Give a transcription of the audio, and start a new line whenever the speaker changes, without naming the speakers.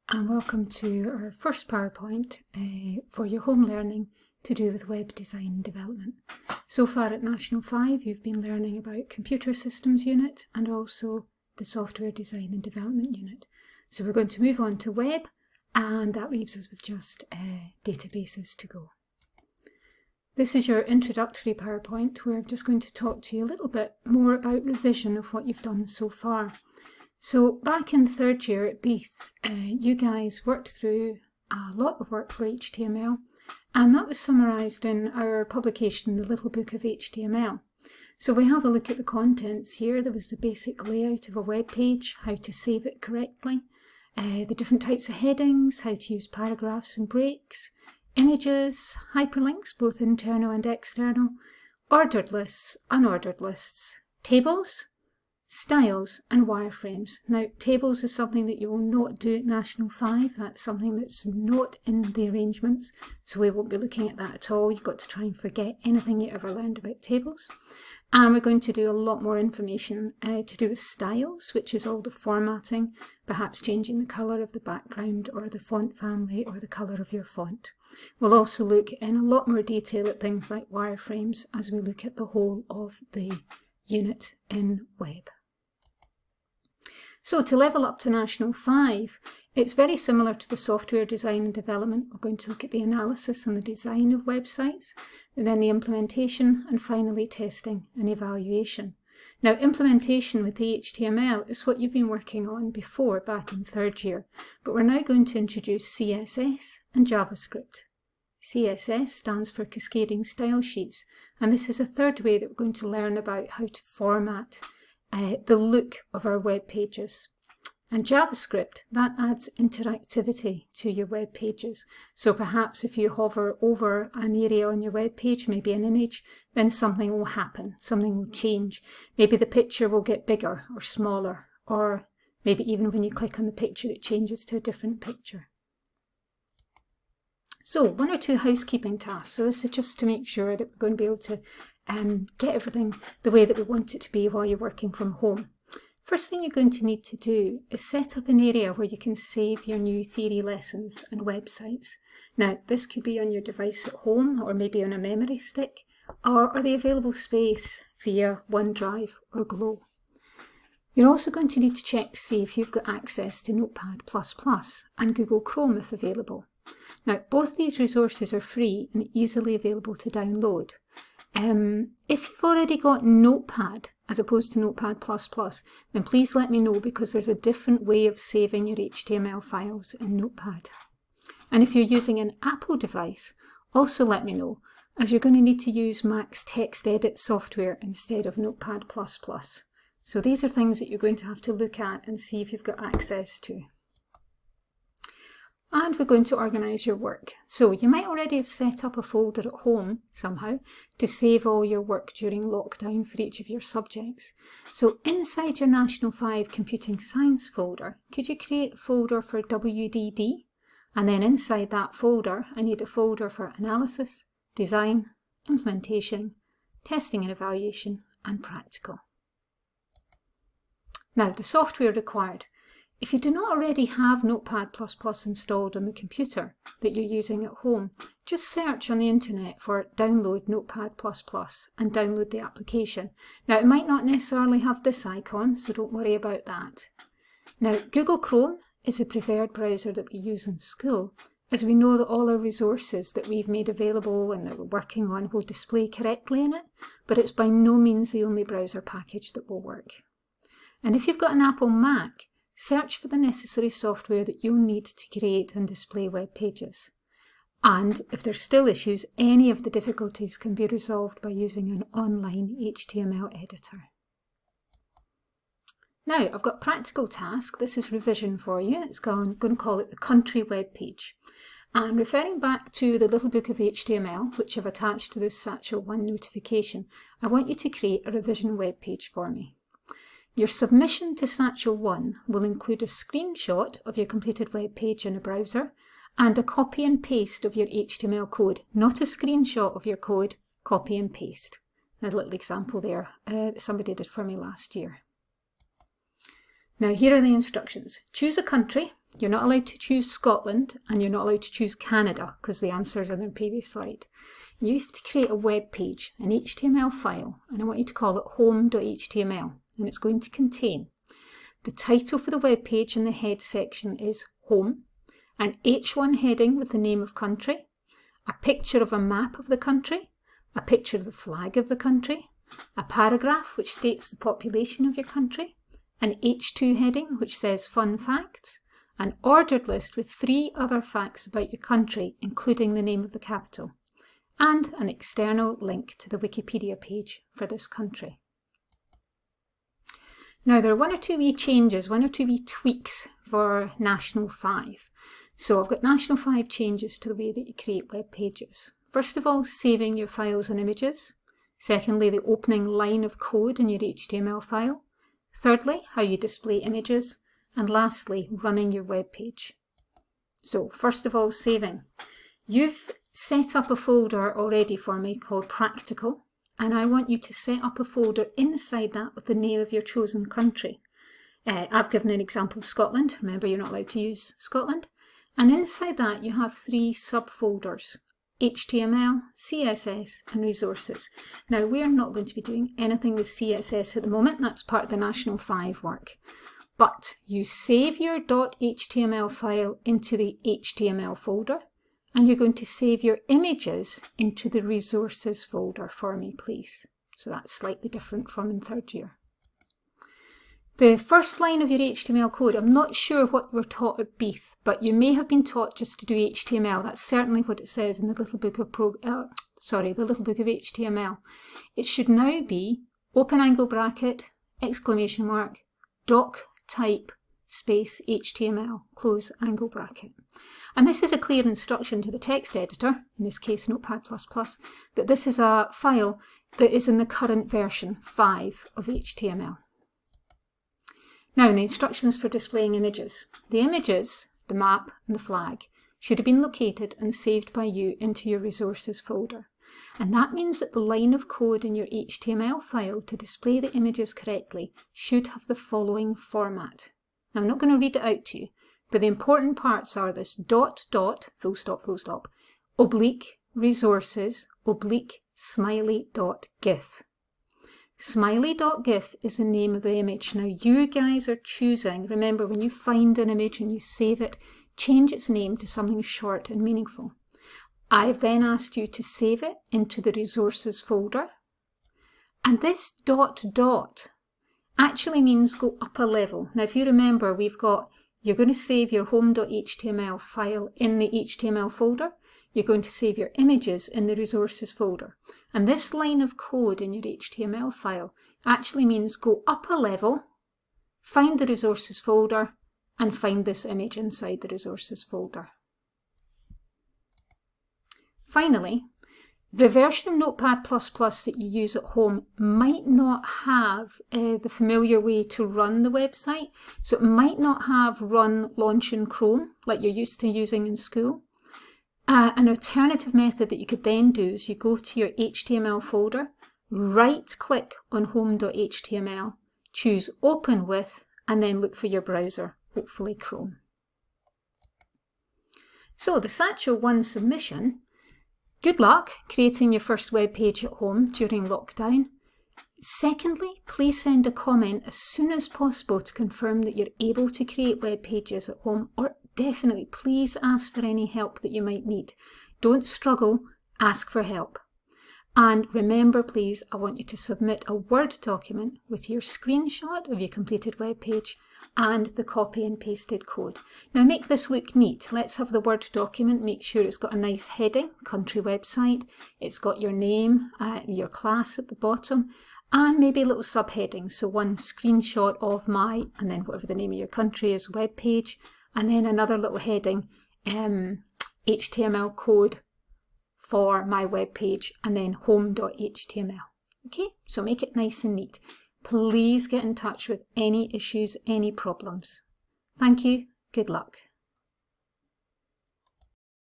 And welcome to our first PowerPoint for your home learning to do with web design and development. So far at National 5 you've been learning about Computer Systems Unit and also the Software Design and Development Unit. So we're going to move on to web, and that leaves us with just databases to go. This is your introductory PowerPoint where I'm just going to talk to you a little bit more about revision of what you've done so far. So back in third year at Beath, you guys worked through a lot of work for HTML, and that was summarised in our publication, The Little Book of HTML. So we have a look at the contents here. There was the basic layout of a web page, how to save it correctly, the different types of headings, how to use paragraphs and breaks, images, hyperlinks, both internal and external, ordered lists, unordered lists, tables, styles and wireframes. Now, tables is something that you will not do at National 5. That's something that's not in the arrangements, so we won't be looking at that at all. You've got to try and forget anything you ever learned about tables. And we're going to do a lot more information to do with styles, which is all the formatting, perhaps changing the colour of the background or the font family or the colour of your font. We'll also look in a lot more detail at things like wireframes as we look at the whole of the unit in web. So to level up to National 5, it's very similar to the software design and development. We're going to look at the analysis and the design of websites, and then the implementation, and finally testing and evaluation. Now, implementation with the HTML is what you've been working on before back in third year, but we're now going to introduce CSS and JavaScript. CSS stands for Cascading Style Sheets, and this is a third way that we're going to learn about how to format the look of our web pages. And JavaScript, that adds interactivity to your web pages. So perhaps if you hover over an area on your web page, maybe an image, then something will happen, something will change. Maybe the picture will get bigger or smaller, or maybe even when you click on the picture it changes to a different picture. So one or two housekeeping tasks. So this is just to make sure that we're going to be able to get everything the way that we want it to be while you're working from home. First thing you're going to need to do is set up an area where you can save your new theory lessons and websites. Now, this could be on your device at home or maybe on a memory stick, or the available space via OneDrive or Glow. You're also going to need to check to see if you've got access to Notepad++ and Google Chrome if available. Now, both these resources are free and easily available to download. If you've already got Notepad as opposed to Notepad++, then please let me know, because there's a different way of saving your HTML files in Notepad. And if you're using an Apple device, also let me know, as you're going to need to use Mac's text edit software instead of Notepad++. So these are things that you're going to have to look at and see if you've got access to. And we're going to organise your work. So you might already have set up a folder at home somehow to save all your work during lockdown for each of your subjects. So inside your National 5 Computing Science folder, could you create a folder for WDD? And then inside that folder, I need a folder for analysis, design, implementation, testing and evaluation, and practical. Now, the software required. If you do not already have Notepad++ installed on the computer that you're using at home, just search on the internet for download Notepad++ and download the application. Now, it might not necessarily have this icon, so don't worry about that. Now, Google Chrome is a preferred browser that we use in school, as we know that all our resources that we've made available and that we're working on will display correctly in it, but it's by no means the only browser package that will work. And if you've got an Apple Mac, search for the necessary software that you'll need to create and display web pages. And if there's still issues, any of the difficulties can be resolved by using an online HTML editor. Now, I've got a practical task. This is revision for you. I'm going to call it the country web page. And referring back to the Little Book of HTML, which I've attached to this Satchel 1 notification, I want you to create a revision web page for me. Your submission to Satchel 1 will include a screenshot of your completed web page in a browser and a copy and paste of your HTML code, not a screenshot of your code, copy and paste. A little example there that somebody did for me last year. Now here are the instructions. Choose a country. You're not allowed to choose Scotland, and you're not allowed to choose Canada because the answers are in the previous slide. You have to create a web page, an HTML file, and I want you to call it home.html, and it's going to contain the title for the web page, and the head section is home, an H1 heading with the name of country, a picture of a map of the country, a picture of the flag of the country, a paragraph which states the population of your country, an H2 heading which says fun facts, an ordered list with 3 other facts about your country, including the name of the capital, and an external link to the Wikipedia page for this country. Now there are 1 or 2 wee changes, 1 or 2 wee tweaks for National 5. So I've got National 5 changes to the way that you create web pages. First of all, saving your files and images. Secondly, the opening line of code in your HTML file. Thirdly, how you display images. And lastly, running your web page. So first of all, saving. You've set up a folder already for me called Practical, and I want you to set up a folder inside that with the name of your chosen country. I've given an example of Scotland. Remember, you're not allowed to use Scotland. And inside that you have 3 subfolders: HTML, CSS and resources. Now we're not going to be doing anything with CSS at the moment, that's part of the National 5 work. But you save your .html file into the HTML folder, and you're going to save your images into the resources folder for me, please. So that's slightly different from in 3rd year. The first line of your HTML code, I'm not sure what you were taught at Beath, but you may have been taught just to do HTML. That's certainly what it says in the little book of the little book of HTML. It should now be open angle bracket, exclamation mark, doc type space HTML, close angle bracket. And this is a clear instruction to the text editor, in this case Notepad++, that this is a file that is in the current version 5 of HTML. Now, the instructions for displaying images. The images, the map and the flag, should have been located and saved by you into your resources folder. And that means that the line of code in your HTML file to display the images correctly should have the following format. Now, I'm not going to read it out to you, but the important parts are this: dot, dot, full stop, oblique, resources, oblique, smiley, dot, gif. Smiley.gif is the name of the image. Now you guys are choosing, remember when you find an image and you save it, change its name to something short and meaningful. I've then asked you to save it into the resources folder. And this dot dot actually means go up a level. Now if you remember, you're going to save your home.html file in the HTML folder. You're going to save your images in the resources folder. And this line of code in your HTML file actually means go up a level, find the resources folder, and find this image inside the resources folder. Finally, the version of Notepad++ that you use at home might not have the familiar way to run the website. So it might not have run launch in Chrome like you're used to using in school. An alternative method that you could then do is you go to your HTML folder, right-click on home.html, choose Open With, and then look for your browser, hopefully Chrome. So the Satchel 1 submission. Good luck creating your first web page at home during lockdown. Secondly, please send a comment as soon as possible to confirm that you're able to create web pages at home, or definitely please ask for any help that you might need. Don't struggle, ask for help. And remember, please, I want you to submit a Word document with your screenshot of your completed web page and the copy and pasted code. Now make this look neat. Let's have the Word document, make sure it's got a nice heading, country website, it's got your name, your class at the bottom, and maybe a little subheading. So one screenshot of my, and then whatever the name of your country is, web page, and then another little heading, HTML code for my web page, and then home.html. Okay, so make it nice and neat. Please get in touch with any issues, any problems. Thank you. Good luck.